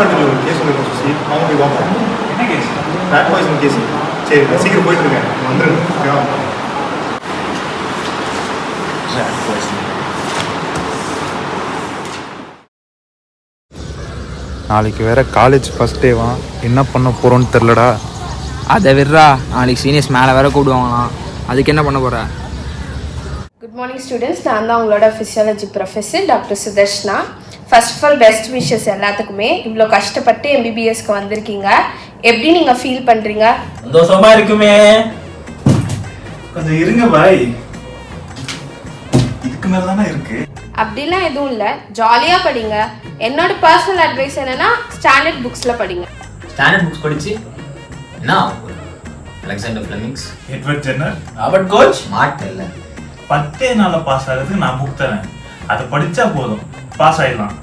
முனிசிபாலிட்டியில் ஒரு கேஸ் ஒன்று சுசி அவங்க போய் பார்ப்போம். என்ன கேஸ்? Rate poison case. சரி நான் சீக்கிரம் போயிட்டுருக்கேன், வந்துடுங்க. ஓகேவா? Rat poison. நாளைக்கு வேற காலேஜ் ஃபர்ஸ்ட் டேவா, என்ன பண்ண போகிறோன்னு தெரிலடா. அதை விட்றா, நாளைக்கு சீனியர்ஸ் மேலே வேற கூடுவாங்களாம், அதுக்கு என்ன பண்ண போகிற? குட் மார்னிங் ஸ்டூடெண்ட்ஸ், நான் தான் உங்களோட physiology professor doctor Sudharshna. First of all best wishes எல்லாத்துக்குமே. இவ்வளோ கஷ்டப்பட்டு எம்பிபிஎஸ்க்கு வந்திருக்கீங்க, எப்படி நீங்கள் ஃபீல் பண்ணுறீங்க? சந்தோஷமா இருக்குமே. கொஞ்சம் இருங்க பாய், இதுக்கு மேலே தானே இருக்கு. அப்படிலாம் எதுவும் இல்லை, ஜாலியாக படிங்க. என்னோட பர்சனல் அட்வைஸ் என்னன்னா, ஸ்டாண்டர்ட் புக்ஸில் படிங்க. ஸ்டாண்டர்ட் புக்ஸ் படிச்சு என்ன Alexander Fleming's, Edward Jenner, Robert Koch மாட்டேன் இல்லை. 10 நாள்ல பாஸ் ஆகிறதுக்கு நான் புக் தரேன், அதை படிச்சா போதும், பாஸ் ஆயிடலாம்.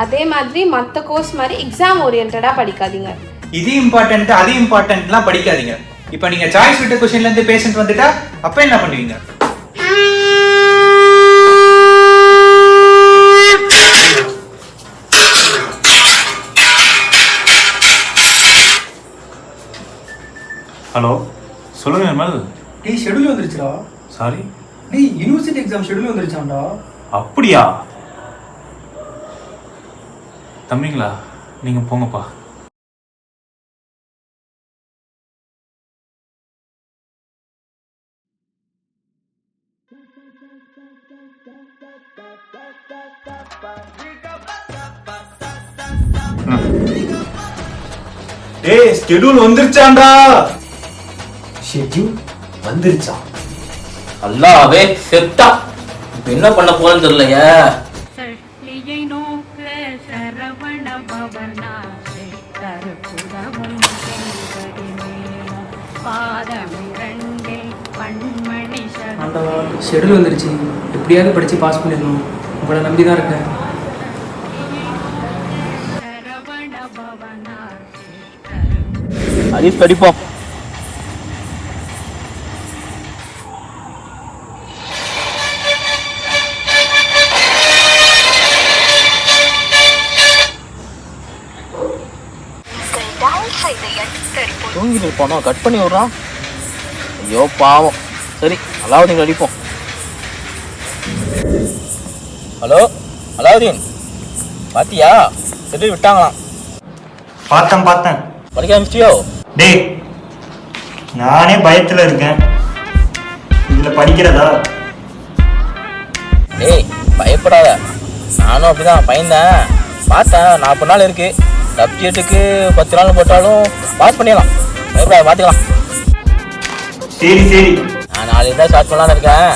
அதே மாதிரி மற்ற கோர்ஸ் மாதிரி எக்ஸாம் ஓரியன்டாக படிக்காதீங்க. இது இம்பார்ட்டன்ட் அது இம்பார்ட்டன்ட்லாம் படிக்காதீங்க. இப்போ நீங்க சாய்ஸ் விட்ட क्वेश्चनல இருந்து பேஷண்ட் வந்துட்டா அப்ப என்ன பண்ணுவீங்க? ஹலோ, சொல்லுங்க நிர்மல். டேய் ஷெட்யூல் வந்துருச்சுடா. சாரி. டேய் யுனிவர்சிட்டி எக்ஸாம் ஷெட்யூல் வந்துருச்சாண்டா. அப்படியா? தம்பிங்களா, நீங்க போங்கப்பா. ஏய் ஸ்கெடியூல் வந்துருச்சாண்டா. ஷெட்யூல் வந்துருச்சா? அல்லாவே செத்தா, இப்போ என்ன பண்ண போறேன்னு தெரியலையே. ஆண்டவா ஷெட்யூல் வந்துருச்சு, எப்படியாவது படிச்சு பாஸ் பண்ணிடணும். உங்களை நம்பி தான் இருக்கேன். அது படிப்போம். தூங்கிட்டு இருப்பானோ, கட் பண்ணி விடுறான். ஐயோ பாவம். சரி, அலாவுதீன் அடிப்போம். ஹலோ அலாவுதீன், பாத்தியா செட்டில் விட்டாங்களாம். பார்த்தேன். படிக்க ஆரம்பிச்சிட்டியோ? டேய் நானே பயத்தில் இருக்கேன், இதில் படிக்கிறதா? டேய் பயப்படாத, நானும் அப்படிதான் பயந்தேன். பார்த்தேன் 40 நாள் இருக்கு, சப்ஜெக்ட்டுக்கு 10 நாள் போட்டாலும் பாஸ் பண்ணிடலாம். பயப்படாத, பார்த்துக்கலாம். சரி நான் நாளைக்கு தான் ஸ்டார்ட் பண்ணலான்னு இருக்கேன்,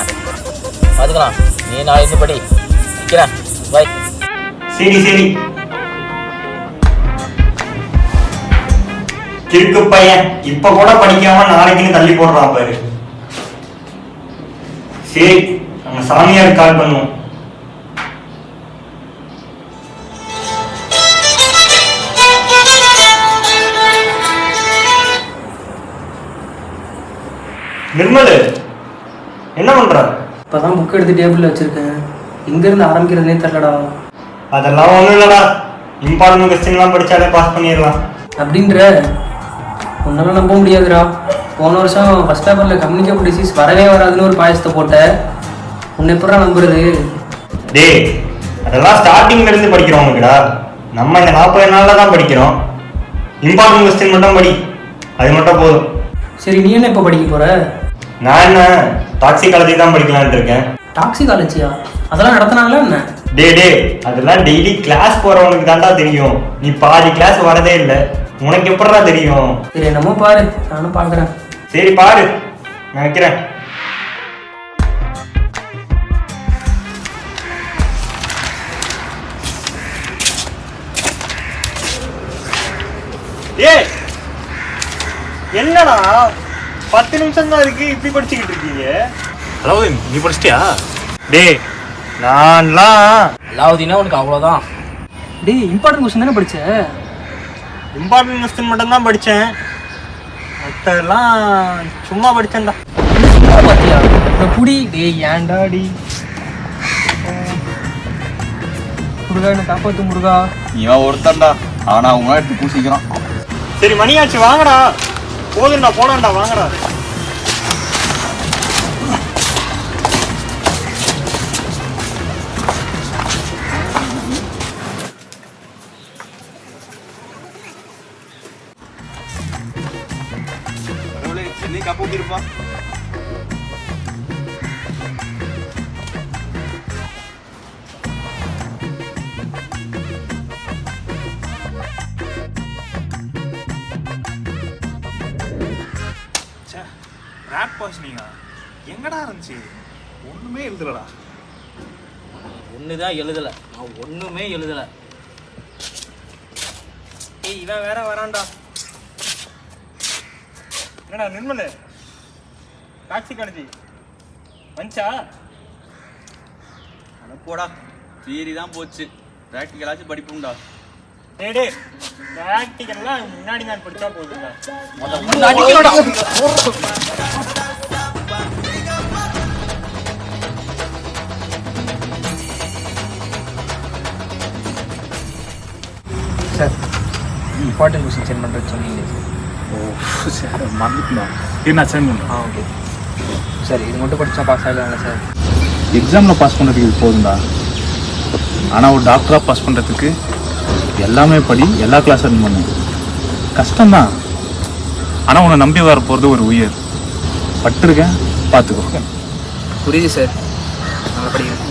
பார்த்துக்கலாம். நீ நாளைக்கு படி, நிற்கிறேன். பாய். சரி கிறுக்கு பையன், இப்ப கூட படிக்காம நாளைக்குன்னு தள்ளி போடுறான் பாரு. சரி நம்ம சாமியாருக்கு கால் பண்ணுவோம். நிர்மலு என்ன பண்ற? இப்பதான் புக் எடுத்து டேபிள்ல வச்சிருக்கேன், எங்க இருந்து ஆரம்பிக்கிறதுனே தெரியலடா. அதெல்லாம் ஒண்ணும் இல்லடா, இம்பார்ட்டன்ட் கொஸ்டின்லாம் படிச்சாலே பாஸ் பண்ணிடலாம். அப்படின்ற உன்னால நம்ப முடியாதுடா. போன வருஷம் ஃபர்ஸ்ட் பேப்பர்ல கம்யூனிகேபிள் டிசீஸ் வரவே வராதுன்னு ஒரு பாயசத்தை போட்ட, உன்னை எப்படா நம்புறது? டேய் அதெல்லாம் ஸ்டார்டிங்ல இருந்து படிக்கிறவங்களுக்குடா, நம்ம இந்த 40 நாள்ல தான் படிக்கிறோம். இம்பார்ட்டன்ட் கொஸ்டின் மட்டும் படி, அது மட்டும் போதும். சரி நீ என்ன இப்போ படிக்க போற? நான் என்ன டாக்ஸிகாலஜி தான் படிக்கலான்ட்டு இருக்கேன். டாக்ஸிகாலஜியா? அதெல்லாம் நடத்துனாங்களா என்ன? டே அதெல்லாம் டெய்லி கிளாஸ் போறவனுக்கு தாண்டா தெரியும், நீ பாதி கிளாஸ் வரதே இல்லை, உனக்கு எப்படா தெரியும்? சரி என்னமோ பாரு, நானும் பாக்குறேன். சரி பாரு, நான் வைக்கிறேன். ஏய் என்னடா 10 நிமிஷம் தான் இருக்கு, இப்படி படிச்சுக்கிட்டு இருக்கீங்க? அலாவுதீன், நீ படிச்சிட்டியா? டேய் நான்லாம் அலாவுதீனா உனக்கு அவ்வளோதான். டேய் இம்பார்ட்டன்ட் கொஸ்டின் தானே படிச்ச? இம்பார்ட்டன்ட் கொஸ்டின் மட்டும் தான் படித்தேன், மற்றெல்லாம் சும்மா படித்தேன்டா. பாத்தியா புடி. டேய் ஏன்டாடி முருகா, என்ன காப்பாத்து முருகா. இவன் ஒருத்தன்டா. அவனை அவங்க எடுத்து பூசிக்கிறான். சரி மணியாச்சு வாங்கடா, போதும்டா போலாம்டா வாங்கடா. சென்னை காப்பி இருப்பான். ரேட் பாய்சனிங்கா எங்கடா இருந்துச்சு? ஒண்ணுமே எழுதலடா. ஒண்ணுதான் எழுதல, நான் ஒண்ணுமே எழுதல. ஏய் இவன் வேற வரான்டா. என்னடா நிர்மலு, டாக்ஸி கடைச்சி வந்துச்சா? போடா, தியரி தான் போச்சு, ப்ராக்டிக்கலாச்சும் படிப்போம்டா. டேய் டேய், ப்ராக்டிக்கல்லாம் முன்னாடி நான் படிச்சா போதும்டா. சார் இம்பார்ட்டன்ட் கொஸ்டின் சென்ட் பண்ணுறது சொன்னீங்களே சார். ஓ மறந்துட்டா. என்ன சென்ட் பண்ணுறேன். Okay sir. இது மட்டும் படித்தா பாஸ் ஆகலாம்ல சார்? எக்ஸாமில் பாஸ் பண்ணுறதுக்கு இது போதும்டா. ஆனால் ஒரு டாக்டராக பாஸ் பண்ணுறதுக்கு எல்லாமே படி, எல்லா கிளாஸ் அட்டன் பண்ணு. கஷ்டம்தான், ஆனால் உன்னை நம்பி வர போகிறது ஒரு உயிர். பட்டிருக்கேன், பார்த்துக்கோ. புரியுது சார், நல்லா படிக்கிறேன்.